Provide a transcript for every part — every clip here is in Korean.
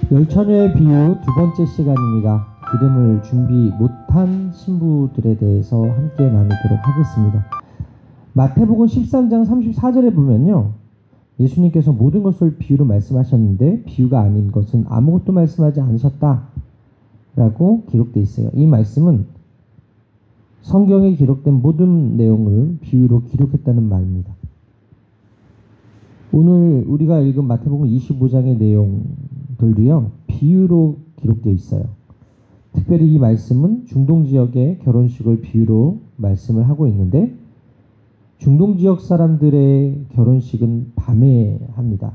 열처녀의 비유 두 번째 시간입니다. 기름을 준비 못한 신부들에 대해서 함께 나누도록 하겠습니다. 마태복음 13장 34절에 보면요, 예수님께서 모든 것을 비유로 말씀하셨는데 비유가 아닌 것은 아무것도 말씀하지 않으셨다 라고 기록되어 있어요. 이 말씀은 성경에 기록된 모든 내용을 비유로 기록했다는 말입니다. 오늘 우리가 읽은 마태복음 25장의 내용들도요, 비유로 기록되어 있어요. 특별히 이 말씀은 중동 지역의 결혼식을 비유로 말씀을 하고 있는데, 중동 지역 사람들의 결혼식은 밤에 합니다.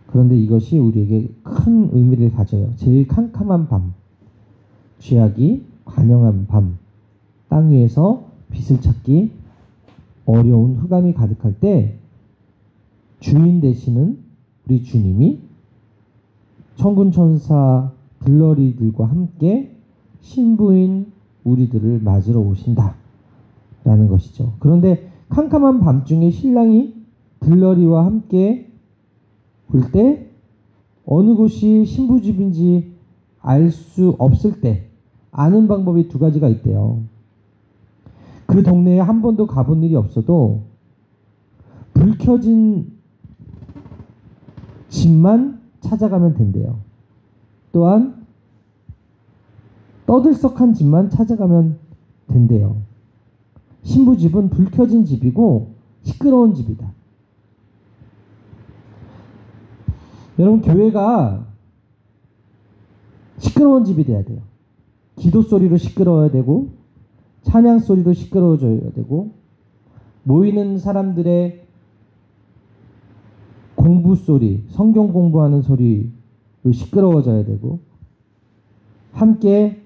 그런데 이것이 우리에게 큰 의미를 가져요. 제일 캄캄한 밤, 죄악이 관영한 밤, 땅 위에서 빛을 찾기 어려운 흑암이 가득할 때 주인 되시는 우리 주님이 천군 천사 들러리들과 함께 신부인 우리들을 맞으러 오신다 라는 것이죠. 그런데 캄캄한 밤중에 신랑이 들러리와 함께 볼 때 어느 곳이 신부 집인지 알 수 없을 때 아는 방법이 두 가지가 있대요. 그 동네에 한 번도 가본 일이 없어도 불 켜진 집만 찾아가면 된대요. 또한 떠들썩한 집만 찾아가면 된대요. 신부 집은 불 켜진 집이고 시끄러운 집이다. 여러분, 교회가 시끄러운 집이 돼야 돼요. 기도 소리로 시끄러워야 되고 찬양 소리로 시끄러워져야 되고 모이는 사람들의 공부 소리, 성경 공부하는 소리로 시끄러워져야 되고 함께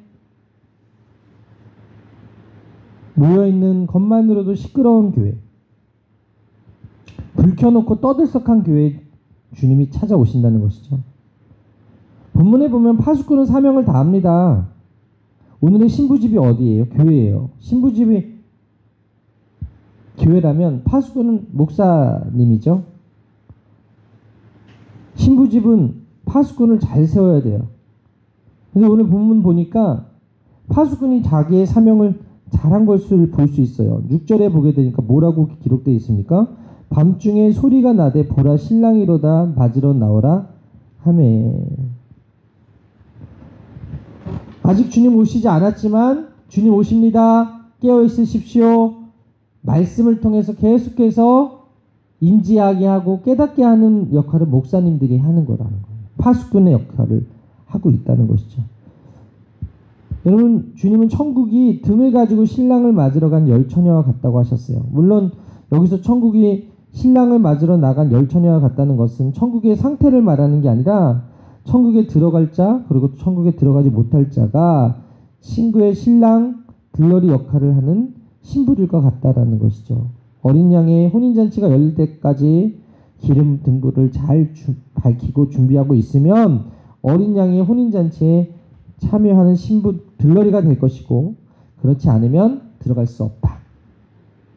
모여있는 것만으로도 시끄러운 교회, 불 켜놓고 떠들썩한 교회에 주님이 찾아오신다는 것이죠. 본문에 보면 파수꾼은 사명을 다합니다. 오늘의 신부집이 어디예요? 교회예요. 신부집이 교회라면 파수꾼은 목사님이죠. 신부집은 파수꾼을 잘 세워야 돼요. 그래서 오늘 본문 보니까 파수꾼이 자기의 사명을 잘한 것을 볼 수 있어요. 6절에 보게 되니까 뭐라고 기록되어 있습니까? 밤중에 소리가 나되 보라 신랑이로다 맞으러 나오라 하매. 아직 주님 오시지 않았지만 주님 오십니다. 깨어 있으십시오. 말씀을 통해서 계속해서 인지하게 하고 깨닫게 하는 역할을 목사님들이 하는 거라는 거예요. 파수꾼의 역할을 하고 있다는 것이죠. 여러분, 주님은 천국이 등을 가지고 신랑을 맞으러 간 열처녀와 같다고 하셨어요. 물론 여기서 천국이 신랑을 맞으러 나간 열처녀와 같다는 것은 천국의 상태를 말하는 게 아니라 천국에 들어갈 자 그리고 천국에 들어가지 못할 자가 친구의 신랑 들러리 역할을 하는 신부들과 같다라는 것이죠. 어린 양의 혼인잔치가 열릴 때까지 기름 등불을 잘 밝히고 준비하고 있으면 어린 양의 혼인잔치에 참여하는 신부 들러리가 될 것이고, 그렇지 않으면 들어갈 수 없다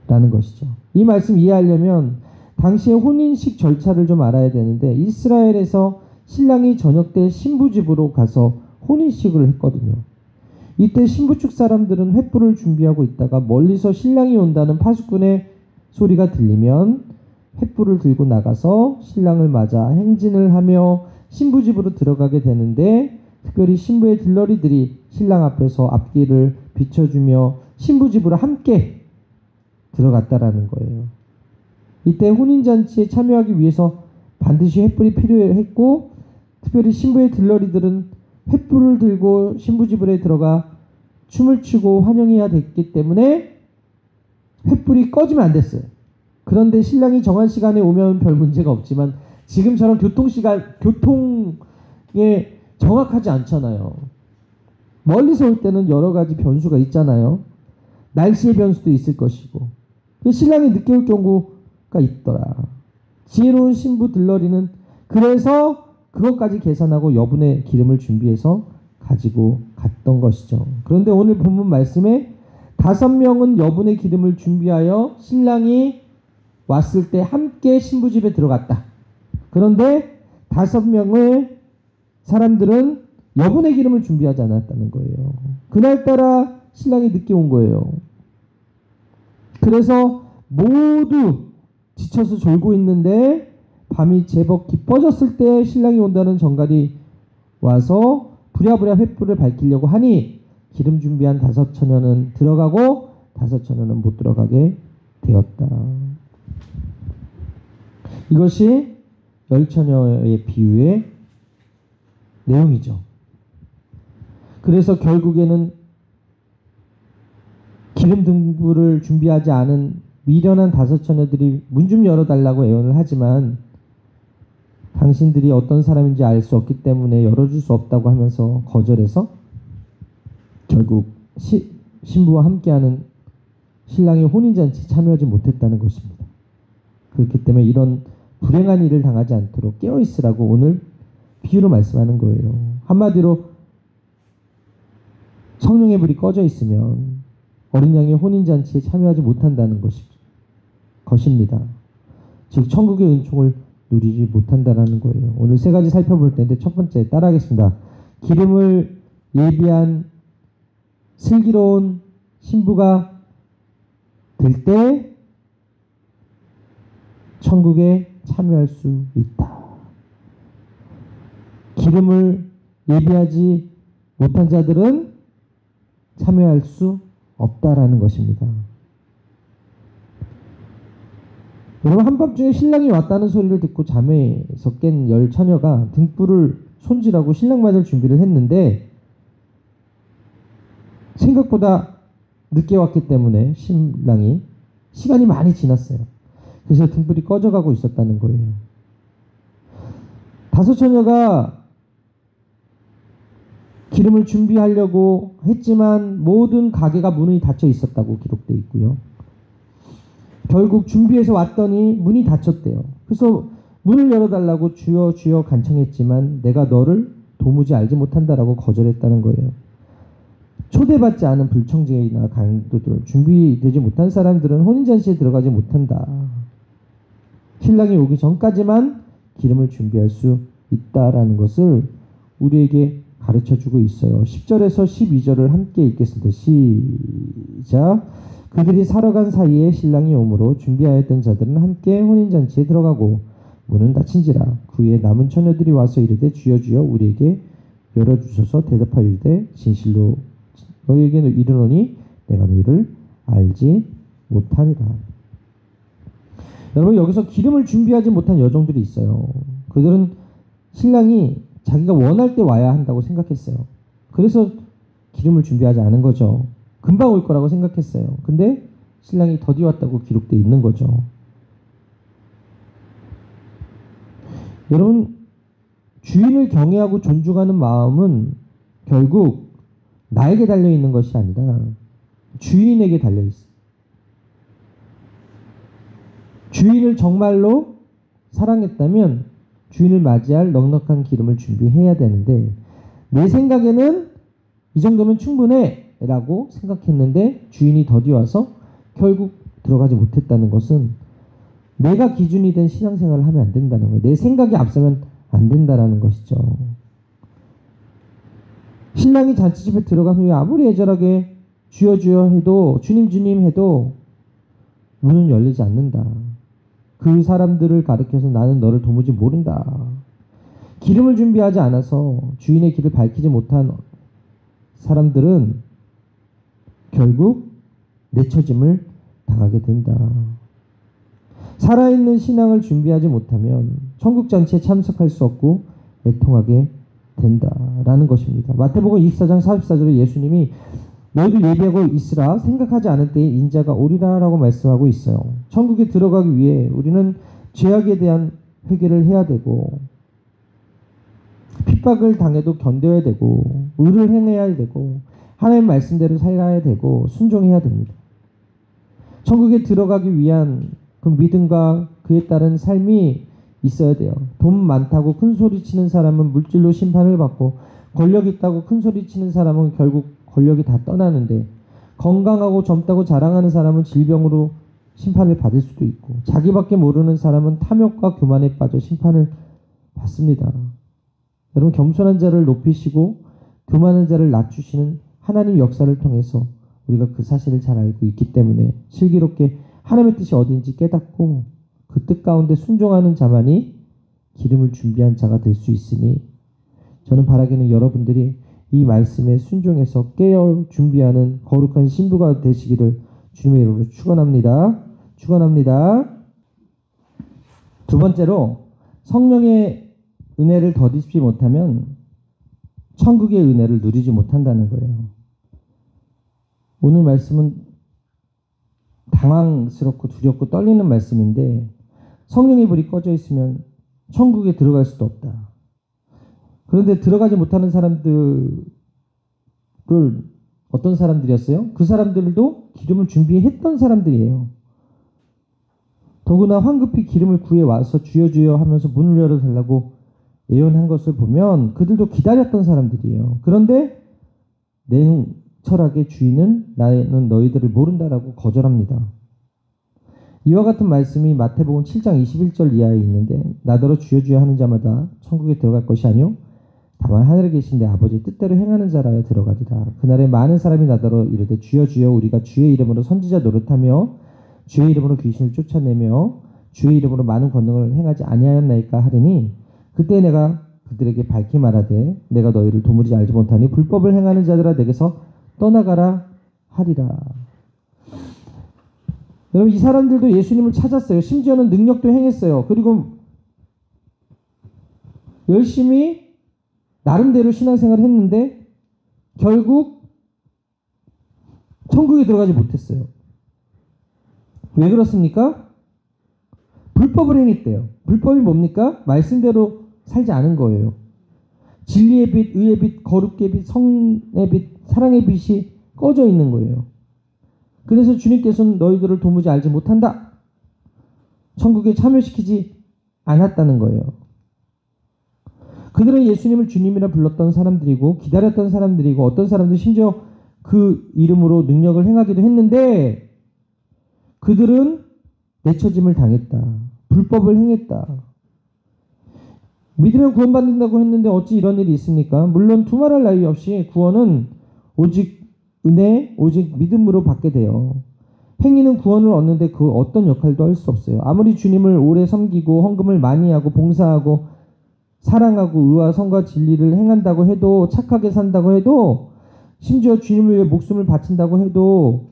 라는 것이죠. 이 말씀 이해하려면 당시의 혼인식 절차를 좀 알아야 되는데, 이스라엘에서 신랑이 저녁 때 신부 집으로 가서 혼인식을 했거든요. 이때 신부 측 사람들은 횃불을 준비하고 있다가 멀리서 신랑이 온다는 파수꾼의 소리가 들리면 횃불을 들고 나가서 신랑을 맞아 행진을 하며 신부 집으로 들어가게 되는데, 특별히 신부의 들러리들이 신랑 앞에서 앞길을 비춰주며 신부 집으로 함께 들어갔다라는 거예요. 이때 혼인잔치에 참여하기 위해서 반드시 횃불이 필요했고, 특별히 신부의 들러리들은 횃불을 들고 신부 집으로 들어가 춤을 추고 환영해야 됐기 때문에 횃불이 꺼지면 안 됐어요. 그런데 신랑이 정한 시간에 오면 별 문제가 없지만 지금처럼 교통에 정확하지 않잖아요. 멀리서 올 때는 여러 가지 변수가 있잖아요. 날씨의 변수도 있을 것이고, 신랑이 늦게 올 경우가 있더라. 지혜로운 신부 들러리는 그래서 그것까지 계산하고 여분의 기름을 준비해서 가지고 갔던 것이죠. 그런데 오늘 본문 말씀에 5명은 여분의 기름을 준비하여 신랑이 왔을 때 함께 신부집에 들어갔다. 그런데 5명을 사람들은 여분의 기름을 준비하지 않았다는 거예요. 그날따라 신랑이 늦게 온 거예요. 그래서 모두 지쳐서 졸고 있는데 밤이 제법 깊어졌을 때 신랑이 온다는 정갈이 와서 부랴부랴 횃불을 밝히려고 하니 기름 준비한 5처녀는 들어가고 5처녀는 못 들어가게 되었다. 이것이 10처녀의 비유의 내용이죠. 그래서 결국에는 기름 등불을 준비하지 않은 미련한 5처녀들이 문 좀 열어달라고 애원을 하지만 당신들이 어떤 사람인지 알 수 없기 때문에 열어줄 수 없다고 하면서 거절해서 결국 신부와 함께하는 신랑의 혼인잔치에 참여하지 못했다는 것입니다. 그렇기 때문에 이런 불행한 일을 당하지 않도록 깨어있으라고 오늘 비유로 말씀하는 거예요. 한마디로 성령의 불이 꺼져 있으면 어린 양의 혼인잔치에 참여하지 못한다는 것입니다. 즉 천국의 은총을 누리지 못한다는 거예요. 오늘 3가지 살펴볼 텐데 첫 번째 따라하겠습니다. 기름을 예비한 슬기로운 신부가 될 때 천국에 참여할 수 있다. 기름을 예비하지 못한 자들은 참여할 수 없다라는 것입니다. 여러분, 한밤중에 신랑이 왔다는 소리를 듣고 잠에서 깬 10처녀가 등불을 손질하고 신랑 맞을 준비를 했는데 생각보다 늦게 왔기 때문에 신랑이 시간이 많이 지났어요. 그래서 등불이 꺼져가고 있었다는 거예요. 5처녀가 기름을 준비하려고 했지만 모든 가게가 문이 닫혀 있었다고 기록되어 있고요. 결국 준비해서 왔더니 문이 닫혔대요. 그래서 문을 열어달라고 주여 주여 간청했지만 내가 너를 도무지 알지 못한다라고 거절했다는 거예요. 초대받지 않은 불청객이나 강도들, 준비되지 못한 사람들은 혼인잔치에 들어가지 못한다. 신랑이 오기 전까지만 기름을 준비할 수 있다라는 것을 우리에게 가르쳐주고 있어요. 10절에서 12절을 함께 읽겠습니다. 시작. 그들이 살아간 사이에 신랑이 오므로 준비하였던 자들은 함께 혼인잔치에 들어가고 문은 닫힌지라. 그 후에 남은 처녀들이 와서 이르되 주여 주여 우리에게 열어주소서. 대답하여 이르되 진실로 너희에게 이르노니 내가 너희를 알지 못하니라. 여러분, 여기서 기름을 준비하지 못한 여종들이 있어요. 그들은 신랑이 자기가 원할 때 와야 한다고 생각했어요. 그래서 기름을 준비하지 않은 거죠. 금방 올 거라고 생각했어요. 근데 신랑이 더디 왔다고 기록되어 있는 거죠. 여러분, 주인을 경외하고 존중하는 마음은 결국 나에게 달려있는 것이 아니라 주인에게 달려있어요. 주인을 정말로 사랑했다면 주인을 맞이할 넉넉한 기름을 준비해야 되는데 내 생각에는 이 정도면 충분해 라고 생각했는데 주인이 더디 와서 결국 들어가지 못했다는 것은 내가 기준이 된 신앙생활을 하면 안 된다는 거예요. 내 생각이 앞서면 안 된다는 것이죠. 신랑이 잔치집에 들어간 후에 아무리 애절하게 주여 주여 해도 주님 주님 해도 문은 열리지 않는다. 그 사람들을 가리켜서 나는 너를 도무지 모른다. 기름을 준비하지 않아서 주인의 길을 밝히지 못한 사람들은 결국 내처짐을 당하게 된다. 살아있는 신앙을 준비하지 못하면 천국잔치에 참석할 수 없고 애통하게 된다라는 것입니다. 마태복음 24장 44절에 예수님이 너희도 예비하고 있으라 생각하지 않을 때에 인자가 오리라 라고 말씀하고 있어요. 천국에 들어가기 위해 우리는 죄악에 대한 회개를 해야 되고 핍박을 당해도 견뎌야 되고 의를 행해야 되고 하나님 말씀대로 살아야 되고 순종해야 됩니다. 천국에 들어가기 위한 그 믿음과 그에 따른 삶이 있어야 돼요. 돈 많다고 큰 소리 치는 사람은 물질로 심판을 받고 권력 있다고 큰 소리 치는 사람은 결국 권력이 다 떠나는데 건강하고 젊다고 자랑하는 사람은 질병으로 심판을 받을 수도 있고 자기밖에 모르는 사람은 탐욕과 교만에 빠져 심판을 받습니다. 여러분, 겸손한 자를 높이시고 교만한 자를 낮추시는 하나님 역사를 통해서 우리가 그 사실을 잘 알고 있기 때문에 슬기롭게 하나님의 뜻이 어딘지 깨닫고 그 뜻 가운데 순종하는 자만이 기름을 준비한 자가 될 수 있으니, 저는 바라기는 여러분들이 이 말씀에 순종해서 깨어 준비하는 거룩한 신부가 되시기를 주님의 이름으로 축원합니다. 축원합니다. 두 번째로, 성령의 은혜를 더디지 못하면 천국의 은혜를 누리지 못한다는 거예요. 오늘 말씀은 당황스럽고 두렵고 떨리는 말씀인데, 성령의 불이 꺼져 있으면 천국에 들어갈 수도 없다. 그런데 들어가지 못하는 사람들을 어떤 사람들이었어요? 그 사람들도 기름을 준비했던 사람들이에요. 더구나 황급히 기름을 구해 와서 주여 주여 하면서 문을 열어달라고 예언한 것을 보면 그들도 기다렸던 사람들이에요. 그런데 냉철하게 주인은 나는 너희들을 모른다라고 거절합니다. 이와 같은 말씀이 마태복음 7장 21절 이하에 있는데, 나더러 주여 주여 하는 자마다 천국에 들어갈 것이 아니요 다만 하늘에 계신 내 아버지의 뜻대로 행하는 자라야 들어가리라. 그날에 많은 사람이 나더러 이르되 주여 주여 우리가 주의 이름으로 선지자 노릇하며 주의 이름으로 귀신을 쫓아내며 주의 이름으로 많은 권능을 행하지 아니하였나이까 하리니, 그때 내가 그들에게 밝히 말하되 내가 너희를 도무지 알지 못하니 불법을 행하는 자들아 내게서 떠나가라 하리라. 여러분, 이 사람들도 예수님을 찾았어요. 심지어는 능력도 행했어요. 그리고 열심히 나름대로 신앙생활을 했는데 결국 천국에 들어가지 못했어요. 왜 그렇습니까? 불법을 행했대요. 불법이 뭡니까? 말씀대로 살지 않은 거예요. 진리의 빛, 의의 빛, 거룩의 빛, 성의 빛, 사랑의 빛이 꺼져 있는 거예요. 그래서 주님께서는 너희들을 도무지 알지 못한다. 천국에 참여시키지 않았다는 거예요. 그들은 예수님을 주님이라 불렀던 사람들이고 기다렸던 사람들이고, 어떤 사람들은 심지어 그 이름으로 능력을 행하기도 했는데 그들은 내쳐짐을 당했다. 불법을 행했다. 믿으면 구원받는다고 했는데 어찌 이런 일이 있습니까? 물론 두말할 나위 없이 구원은 오직 은혜, 오직 믿음으로 받게 돼요. 행위는 구원을 얻는데 그 어떤 역할도 할 수 없어요. 아무리 주님을 오래 섬기고 헌금을 많이 하고 봉사하고 사랑하고 의와 선과 진리를 행한다고 해도, 착하게 산다고 해도, 심지어 주님을 위해 목숨을 바친다고 해도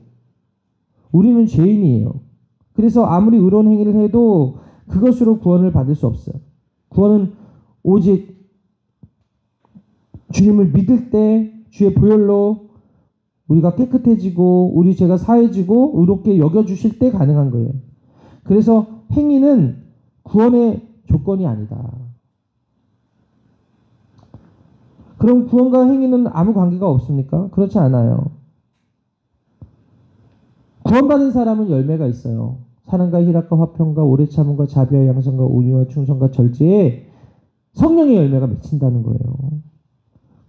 우리는 죄인이에요. 그래서 아무리 의로운 행위를 해도 그것으로 구원을 받을 수 없어요. 구원은 오직 주님을 믿을 때 주의 보혈로 우리가 깨끗해지고 우리 죄가 사해지고 의롭게 여겨주실 때 가능한 거예요. 그래서 행위는 구원의 조건이 아니다. 그럼 구원과 행위는 아무 관계가 없습니까? 그렇지 않아요. 구원받은 사람은 열매가 있어요. 사랑과 희락과 화평과 오래 참음과 자비와 양선과 온유와 충성과 절제에 성령의 열매가 맺힌다는 거예요.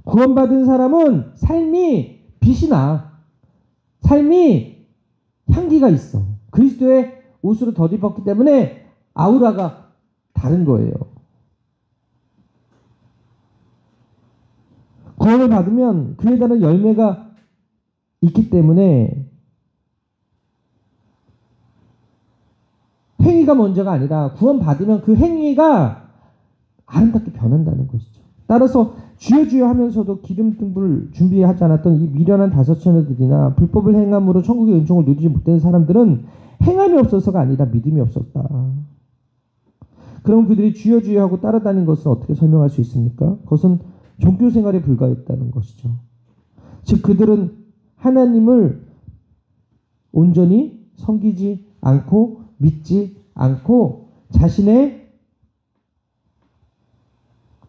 구원받은 사람은 삶이 빛이 나. 삶이 향기가 있어. 그리스도의 옷으로 덧입었기 때문에 아우라가 다른 거예요. 구원을 받으면 그에 따른 열매가 있기 때문에 행위가 먼저가 아니라 구원받으면 그 행위가 아름답게 변한다는 것이죠. 따라서 주여 주여 하면서도 기름 등불을 준비하지 않았던 이 미련한 다섯 처녀들이나 불법을 행함으로 천국의 은총을 누리지 못하는 사람들은 행함이 없어서가 아니라 믿음이 없었다. 그럼 그들이 주여 주여 하고 따라다닌 것은 어떻게 설명할 수 있습니까? 그것은 종교 생활에 불과했다는 것이죠. 즉 그들은 하나님을 온전히 섬기지 않고 믿지 않고 자신의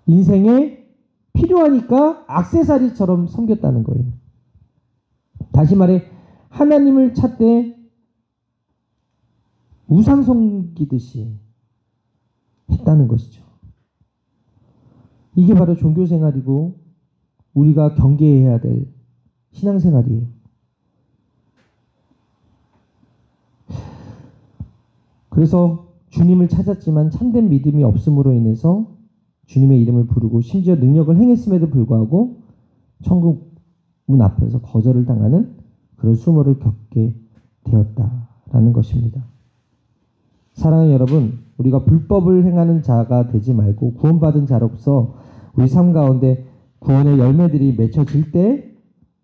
인생에 필요하니까 액세서리처럼 섬겼다는 거예요. 다시 말해 하나님을 찾되 우상 섬기듯이 했다는 것이죠. 이게 바로 종교생활이고 우리가 경계해야 될 신앙생활이에요. 그래서 주님을 찾았지만 참된 믿음이 없음으로 인해서 주님의 이름을 부르고 심지어 능력을 행했음에도 불구하고 천국 문 앞에서 거절을 당하는 그런 수모를 겪게 되었다라는 것입니다. 사랑하는 여러분, 우리가 불법을 행하는 자가 되지 말고 구원받은 자로서 우리 삶 가운데 구원의 열매들이 맺혀질 때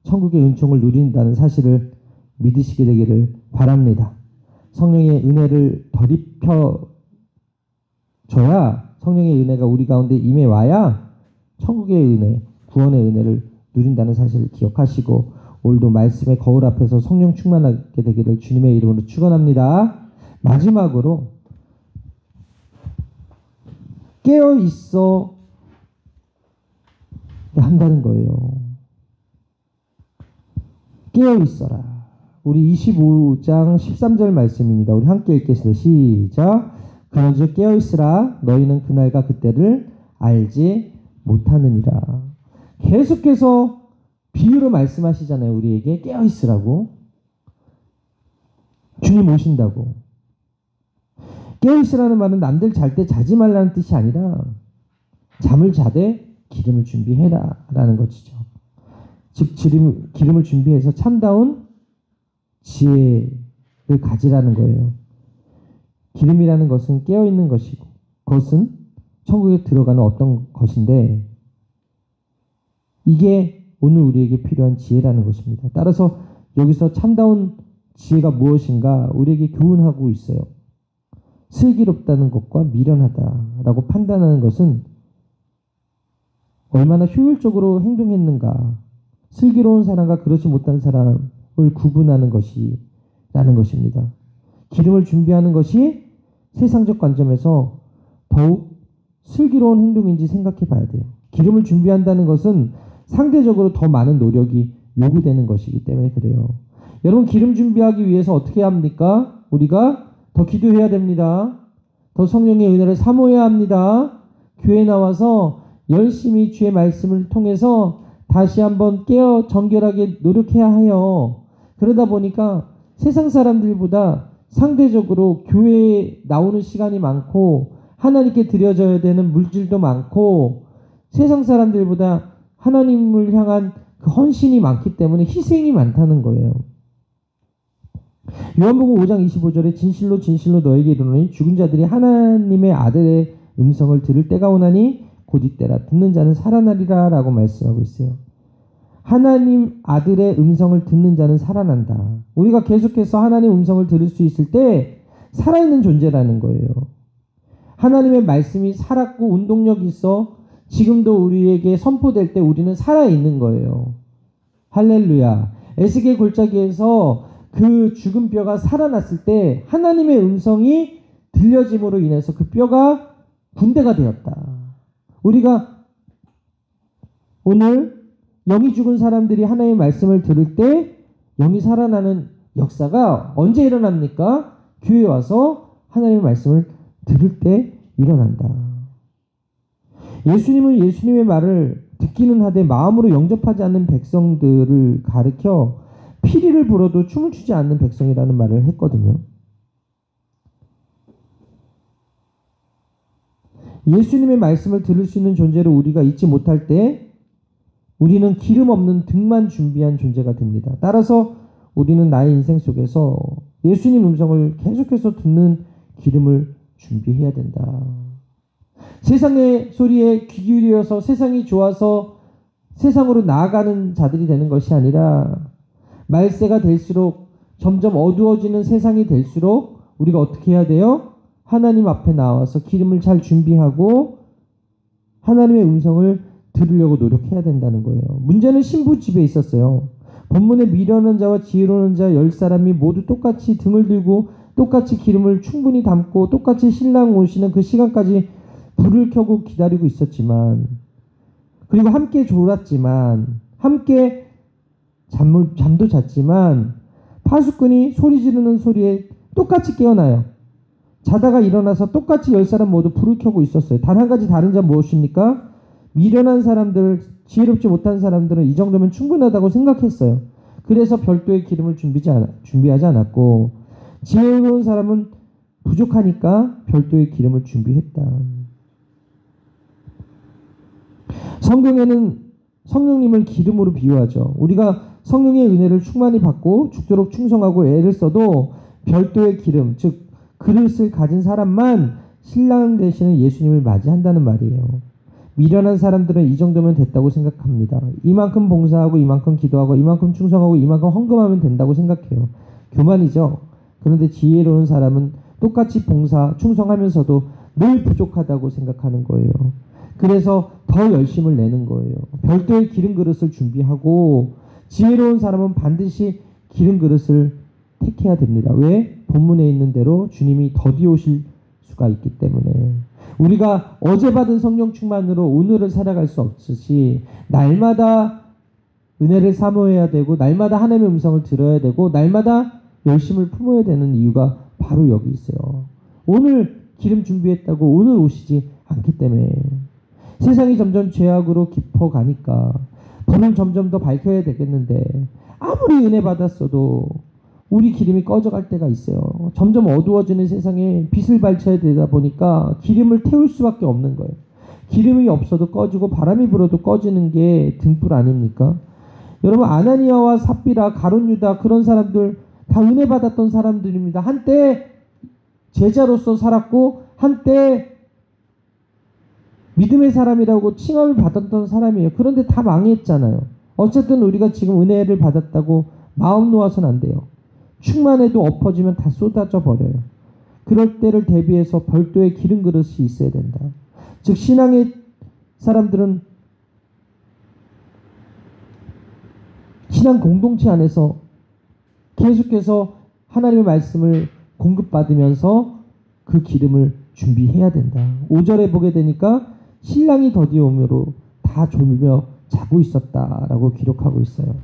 천국의 은총을 누린다는 사실을 믿으시게 되기를 바랍니다. 성령의 은혜를 덧입혀 줘야, 성령의 은혜가 우리 가운데 임해 와야 천국의 은혜, 구원의 은혜를 누린다는 사실을 기억하시고 오늘도 말씀의 거울 앞에서 성령 충만하게 되기를 주님의 이름으로 축원합니다. 마지막으로 깨어 있어 한다는 거예요. 깨어 있어라. 우리 25장 13절 말씀입니다. 우리 함께 읽겠습니다. 시작. 그런즉 깨어 있으라. 너희는 그날과 그때를 알지 못하느니라. 계속해서 비유로 말씀하시잖아요. 우리에게 깨어 있으라고. 주님 오신다고. 깨어 있으라는 말은 남들 잘 때 자지 말라는 뜻이 아니라 잠을 자되 기름을 준비해라 라는 것이죠. 즉 기름을 준비해서 참다운 지혜를 가지라는 거예요. 기름이라는 것은 깨어있는 것이고 그것은 천국에 들어가는 어떤 것인데 이게 오늘 우리에게 필요한 지혜라는 것입니다. 따라서 여기서 참다운 지혜가 무엇인가 우리에게 교훈하고 있어요. 슬기롭다는 것과 미련하다라고 판단하는 것은 얼마나 효율적으로 행동했는가, 슬기로운 사람과 그렇지 못한 사람을 구분하는 것이라는 것입니다. 기름을 준비하는 것이 세상적 관점에서 더욱 슬기로운 행동인지 생각해 봐야 돼요. 기름을 준비한다는 것은 상대적으로 더 많은 노력이 요구되는 것이기 때문에 그래요. 여러분, 기름 준비하기 위해서 어떻게 합니까? 우리가 더 기도해야 됩니다. 더 성령의 은혜를 사모해야 합니다. 교회에 나와서 열심히 주의 말씀을 통해서 다시 한번 깨어 정결하게 노력해야 해요. 그러다 보니까 세상 사람들보다 상대적으로 교회에 나오는 시간이 많고 하나님께 드려져야 되는 물질도 많고 세상 사람들보다 하나님을 향한 그 헌신이 많기 때문에 희생이 많다는 거예요. 요한복음 5장 25절에 진실로 진실로 너에게 이르노니 죽은 자들이 하나님의 아들의 음성을 들을 때가 오나니 곧 이때라. 듣는 자는 살아나리라 라고 말씀하고 있어요. 하나님 아들의 음성을 듣는 자는 살아난다. 우리가 계속해서 하나님 음성을 들을 수 있을 때 살아있는 존재라는 거예요. 하나님의 말씀이 살았고 운동력이 있어 지금도 우리에게 선포될 때 우리는 살아있는 거예요. 할렐루야. 에스겔 골짜기에서 그 죽은 뼈가 살아났을 때 하나님의 음성이 들려짐으로 인해서 그 뼈가 군대가 되었다. 우리가 오늘 영이 죽은 사람들이 하나님의 말씀을 들을 때 영이 살아나는 역사가 언제 일어납니까? 교회에 와서 하나님의 말씀을 들을 때 일어난다. 예수님은 예수님의 말을 듣기는 하되 마음으로 영접하지 않는 백성들을 가르쳐 피리를 불어도 춤을 추지 않는 백성이라는 말을 했거든요. 예수님의 말씀을 들을 수 있는 존재로 우리가 있지 못할 때 우리는 기름 없는 등만 준비한 존재가 됩니다. 따라서 우리는 나의 인생 속에서 예수님 음성을 계속해서 듣는 기름을 준비해야 된다. 세상의 소리에 귀 기울여서 세상이 좋아서 세상으로 나아가는 자들이 되는 것이 아니라 말세가 될수록 점점 어두워지는 세상이 될수록 우리가 어떻게 해야 돼요? 하나님 앞에 나와서 기름을 잘 준비하고 하나님의 음성을 들으려고 노력해야 된다는 거예요. 문제는 신부 집에 있었어요. 본문에 미련한 자와 지혜로운 자 10사람이 모두 똑같이 등을 들고 똑같이 기름을 충분히 담고 똑같이 신랑 오시는 그 시간까지 불을 켜고 기다리고 있었지만 그리고 함께 졸았지만 함께 잠도 잤지만 파수꾼이 소리 지르는 소리에 똑같이 깨어나요. 자다가 일어나서 똑같이 10사람 모두 불을 켜고 있었어요. 단 한 가지 다른 점 무엇입니까? 미련한 사람들, 지혜롭지 못한 사람들은 이 정도면 충분하다고 생각했어요. 그래서 별도의 기름을 준비하지 않았고 지혜로운 사람은 부족하니까 별도의 기름을 준비했다. 성경에는 성령님을 기름으로 비유하죠. 우리가 성령의 은혜를 충만히 받고 죽도록 충성하고 애를 써도 별도의 기름, 즉 그릇을 가진 사람만 신랑 되시는 예수님을 맞이한다는 말이에요. 미련한 사람들은 이 정도면 됐다고 생각합니다. 이만큼 봉사하고 이만큼 기도하고 이만큼 충성하고 이만큼 헌금하면 된다고 생각해요. 교만이죠. 그런데 지혜로운 사람은 똑같이 봉사, 충성하면서도 늘 부족하다고 생각하는 거예요. 그래서 더 열심을 내는 거예요. 별도의 기름 그릇을 준비하고 지혜로운 사람은 반드시 기름 그릇을 택해야 됩니다. 왜? 본문에 있는 대로 주님이 더디 오실 수가 있기 때문에. 우리가 어제 받은 성령 충만으로 오늘을 살아갈 수 없듯이 날마다 은혜를 사모해야 되고 날마다 하나님의 음성을 들어야 되고 날마다 열심을 품어야 되는 이유가 바로 여기 있어요. 오늘 기름 준비했다고 오늘 오시지 않기 때문에. 세상이 점점 죄악으로 깊어가니까 불을 점점 더 밝혀야 되겠는데 아무리 은혜 받았어도 우리 기름이 꺼져갈 때가 있어요. 점점 어두워지는 세상에 빛을 발쳐야 되다 보니까 기름을 태울 수밖에 없는 거예요. 기름이 없어도 꺼지고 바람이 불어도 꺼지는 게 등불 아닙니까? 여러분 아나니아와 삽비라, 가룟 유다 그런 사람들 다 은혜 받았던 사람들입니다. 한때 제자로서 살았고 한때 믿음의 사람이라고 칭함을 받았던 사람이에요. 그런데 다 망했잖아요. 어쨌든 우리가 지금 은혜를 받았다고 마음 놓아서는 안 돼요. 충만해도 엎어지면 다 쏟아져 버려요. 그럴 때를 대비해서 별도의 기름 그릇이 있어야 된다. 즉 신앙의 사람들은 신앙 공동체 안에서 계속해서 하나님의 말씀을 공급받으면서 그 기름을 준비해야 된다. 5절에 보게 되니까 신랑이 더디 오므로 다 졸며 자고 있었다라고 기록하고 있어요.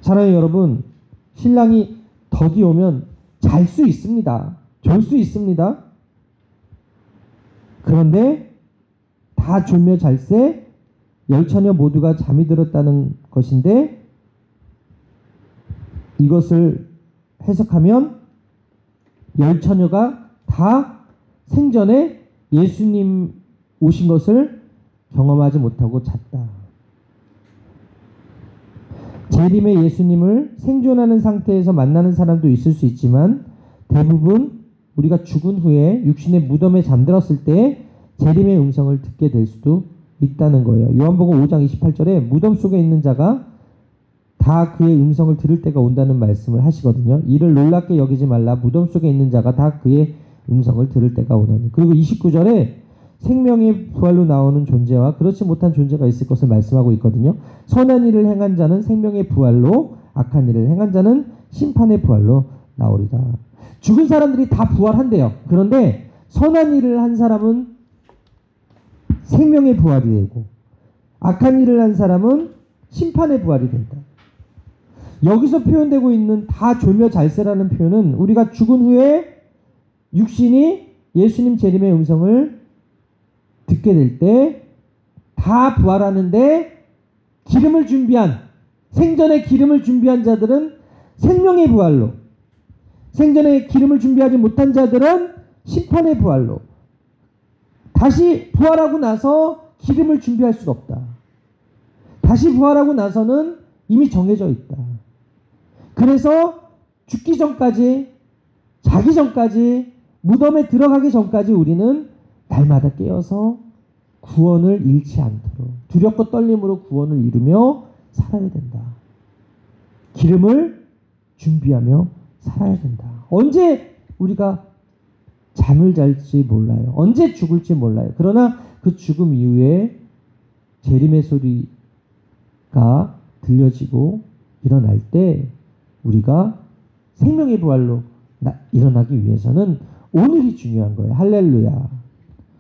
사랑하는 여러분, 신랑이 더디 오면 잘 수 있습니다. 졸 수 있습니다. 그런데 다 졸며 잘새 열처녀 모두가 잠이 들었다는 것인데 이것을 해석하면 열처녀가 다 생전에 예수님 오신 것을 경험하지 못하고 잤다. 재림의 예수님을 생존하는 상태에서 만나는 사람도 있을 수 있지만 대부분 우리가 죽은 후에 육신의 무덤에 잠들었을 때 재림의 음성을 듣게 될 수도 있다는 거예요. 요한복음 5장 28절에 무덤 속에 있는 자가 다 그의 음성을 들을 때가 온다는 말씀을 하시거든요. 이를 놀랍게 여기지 말라. 무덤 속에 있는 자가 다 그의 음성을 들을 때가 오나니. 그리고 29절에 생명의 부활로 나오는 존재와 그렇지 못한 존재가 있을 것을 말씀하고 있거든요. 선한 일을 행한 자는 생명의 부활로, 악한 일을 행한 자는 심판의 부활로 나오리다. 죽은 사람들이 다 부활한대요. 그런데 선한 일을 한 사람은 생명의 부활이 되고 악한 일을 한 사람은 심판의 부활이 된다. 여기서 표현되고 있는 다 졸며 잘새라는 표현은 우리가 죽은 후에 육신이 예수님 재림의 음성을 듣게 될 때 다 부활하는데 기름을 준비한, 생전에 기름을 준비한 자들은 생명의 부활로, 생전에 기름을 준비하지 못한 자들은 심판의 부활로. 다시 부활하고 나서 기름을 준비할 수가 없다. 다시 부활하고 나서는 이미 정해져 있다. 그래서 죽기 전까지, 자기 전까지, 무덤에 들어가기 전까지 우리는 날마다 깨어서 구원을 잃지 않도록 두렵고 떨림으로 구원을 이루며 살아야 된다. 기름을 준비하며 살아야 된다. 언제 우리가 잠을 잘지 몰라요. 언제 죽을지 몰라요. 그러나 그 죽음 이후에 재림의 소리가 들려지고 일어날 때 우리가 생명의 부활로 일어나기 위해서는 오늘이 중요한 거예요. 할렐루야.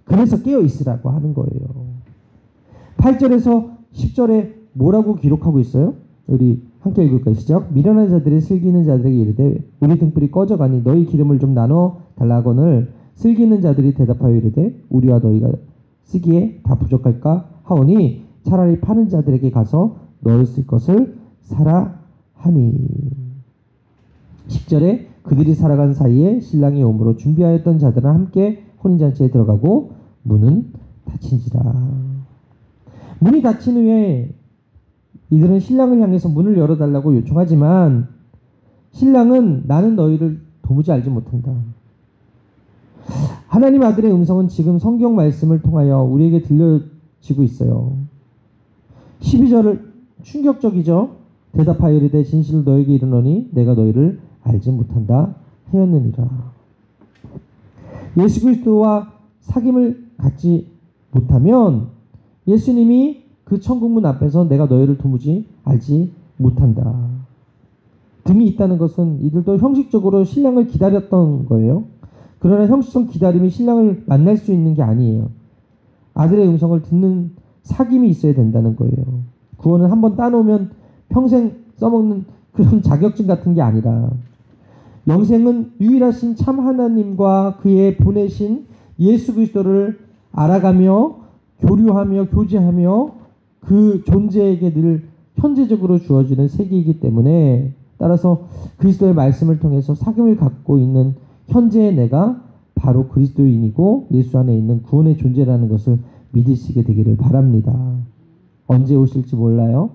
그래서 깨어 있으라고 하는 거예요. 8절에서 10절에 뭐라고 기록하고 있어요? 우리 함께 읽을까요? 시작. 미련한 자들이 슬기는 자들에게 이르되 우리 등불이 꺼져가니 너희 기름을 좀 나눠 달라거늘 슬기는 자들이 대답하여 이르되 우리와 너희가 쓰기에 다 부족할까 하오니 차라리 파는 자들에게 가서 너희 쓸 것을 사라 하니. 10절에 그들이 살아간 사이에 신랑이 오므로 준비하였던 자들은 함께 혼인잔치에 들어가고 문은 닫힌지라. 문이 닫힌 후에 이들은 신랑을 향해서 문을 열어달라고 요청하지만 신랑은 나는 너희를 도무지 알지 못한다. 하나님 아들의 음성은 지금 성경 말씀을 통하여 우리에게 들려지고 있어요. 12절을 충격적이죠. 대답하여 이르되 진실로 너에게 이르노니 내가 너희를 알지 못한다 하였느니라. 예수 그리스도와 사귐을 갖지 못하면 예수님이 그 천국문 앞에서 내가 너희를 도무지 알지 못한다. 등이 있다는 것은 이들도 형식적으로 신랑을 기다렸던 거예요. 그러나 형식적 기다림이 신랑을 만날 수 있는 게 아니에요. 아들의 음성을 듣는 사귐이 있어야 된다는 거예요. 구원을 한번 따놓으면 평생 써먹는 그런 자격증 같은 게 아니라 영생은 유일하신 참 하나님과 그의 보내신 예수 그리스도를 알아가며 교류하며 교제하며 그 존재에게 늘 현재적으로 주어지는 세계이기 때문에 따라서 그리스도의 말씀을 통해서 사귐을 갖고 있는 현재의 내가 바로 그리스도인이고 예수 안에 있는 구원의 존재라는 것을 믿으시게 되기를 바랍니다. 언제 오실지 몰라요.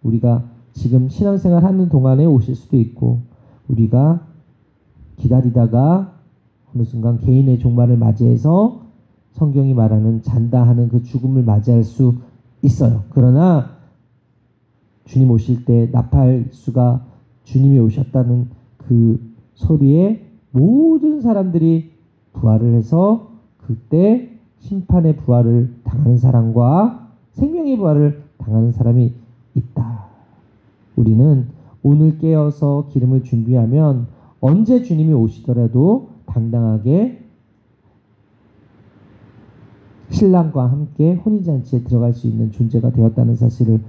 우리가 지금 신앙생활 하는 동안에 오실 수도 있고 우리가 기다리다가 어느 순간 개인의 종말을 맞이해서 성경이 말하는 잔다 하는 그 죽음을 맞이할 수 있어요. 그러나 주님 오실 때 나팔수가 주님이 오셨다는 그 소리에 모든 사람들이 부활을 해서 그때 심판의 부활을 당하는 사람과 생명의 부활을 당하는 사람이 있다. 우리는 오늘 깨어서 기름을 준비하면 언제 주님이 오시더라도 당당하게 신랑과 함께 혼인잔치에 들어갈 수 있는 존재가 되었다는 사실을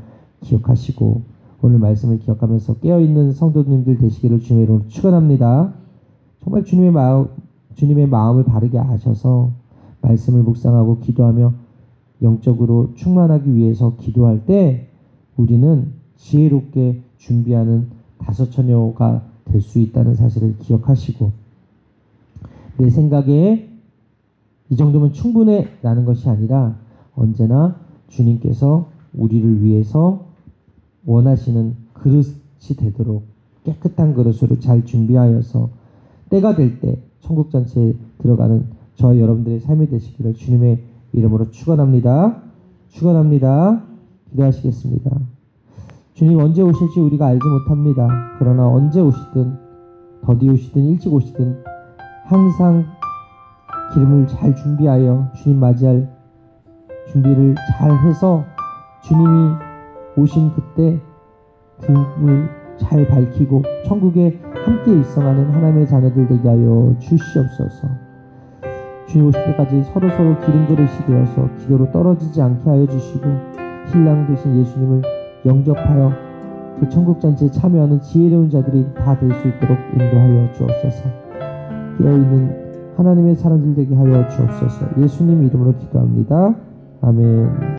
기억하시고 오늘 말씀을 기억하면서 깨어있는 성도님들 되시기를 주님의 이름으로 축원합니다. 정말 주님의 마음을 바르게 아셔서 말씀을 묵상하고 기도하며 영적으로 충만하기 위해서 기도할 때 우리는 지혜롭게 준비하는 다섯 처녀가 될 수 있다는 사실을 기억하시고 내 생각에 이 정도면 충분해 라는 것이 아니라 언제나 주님께서 우리를 위해서 원하시는 그릇이 되도록 깨끗한 그릇으로 잘 준비하여서 때가 될 때 천국 잔치에 들어가는 저와 여러분들의 삶이 되시기를 주님의 이름으로 축원합니다. 축원합니다. 기도하시겠습니다. 주님 언제 오실지 우리가 알지 못합니다. 그러나 언제 오시든 더디 오시든 일찍 오시든 항상 기름을 잘 준비하여 주님 맞이할 준비를 잘 해서 주님이 오신 그때 등을 잘 밝히고 천국에 함께 일성하는 하나님의 자녀들 되게 하여 주시옵소서. 주님 오실 때까지 서로 기름 그릇이 되어서 기도로 떨어지지 않게 하여 주시고 신랑 되신 예수님을 영접하여 그 천국잔치에 참여하는 지혜로운 자들이 다 될 수 있도록 인도하여 주옵소서. 깨어있는 하나님의 사람들 되게 하여 주옵소서. 예수님 이름으로 기도합니다. 아멘.